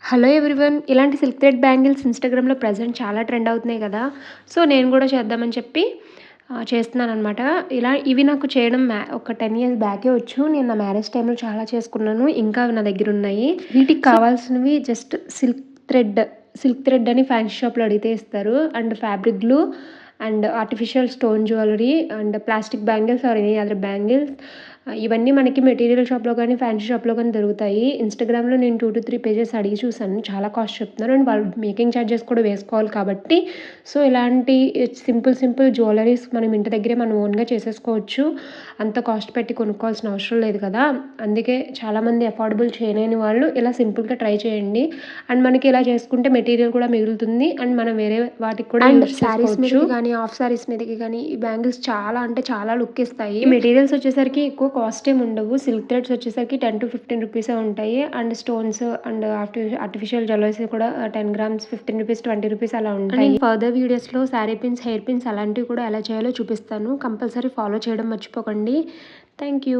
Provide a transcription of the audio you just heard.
Hello everyone. ఇలాంటి silk thread bangles ఇన్‌స్టాగ్రామ్‌లో present చాలా ట్రెండ్ అవుతున్నాయి కదా! సో, నేను కూడా చేద్దామని చెప్పి చేస్తున్నాననమాట. ఇవి నాకు చేయడం ఒక 10 ఇయర్స్ బ్యాకే వచ్చు. నేను నా మ్యారేజ్ టైమ్‌లో చాలా చేసుకున్నాను. ఇంకా అవి నా దగ్గరున్నాయి. వీటికి కావాల్సినవి జస్ట్ సిల్క్ థ్రెడ్ అని ఫ్యాన్సీ షాప్‌లో అడిగితే ఇస్తారు. And fabric glue and artificial stone jewellery and plastic bangles or any other bangles. ఇవన్నీ మనకి మెటీరియల్ షాప్‌లో గానీ, ఫ్యాన్సీ షాప్‌లో గానీ దొరుకుతాయి. ఇన్‌స్టాగ్రామ్‌లో నేను 2-3 పేజెస్ అడిగి చూసాను. చాలా కాస్ట్ చెప్తున్నారు. అండ్ వాళ్ళు మేకింగ్ చార్జెస్ కూడా వేసుకోవాలి కాబట్టి, సో, ఇలాంటి సింపుల్ జ్యువెలరీస్ మనం ఇంటి దగ్గరే మనం ఓన్‌గా చేసేసుకోవచ్చు. అంత కాస్ట్ పెట్టి కొనుక్కోవాల్సిన అవసరం లేదు కదా! అందుకే చాలామంది అఫోర్డబుల్ చేయలేని వాళ్ళు ఇలా సింపుల్‌గా ట్రై చేయండి. అండ్ మనకి ఇలా చేసుకుంటే మెటీరియల్ కూడా మిగులుతుంది. అండ్ మనం వేరే వాటికి కూడా యూజ్ శారీస్ మీదకి గానీ, హాఫ్ శారీస్ మీదకి గానీ ఈ బ్యాంగిల్స్ చాలా అంటే చాలా లుక్ ఇస్తాయి. ఈ మెటీరియల్స్ వచ్చేసరికి ఎక్కువ కాస్ట్ ఏమి ఉండవు. సిల్క్ థ్రెడ్స్ వచ్చేసరికి 10-15 రూపీసే ఉంటాయి. And stones and artificial jewelleries కూడా 10 గ్రామ్స్ 15 రూపీస్, 20 రూపీస్ అలా ఉంటాయి. నేను ఫర్దర్ వీడియోస్‌లో శారీ పిన్స్, హెయిర్ పిన్స్ అలాంటివి కూడా ఎలా చేయాలో చూపిస్తాను. కంపల్సరీ ఫాలో చేయడం మర్చిపోకండి. Thank you.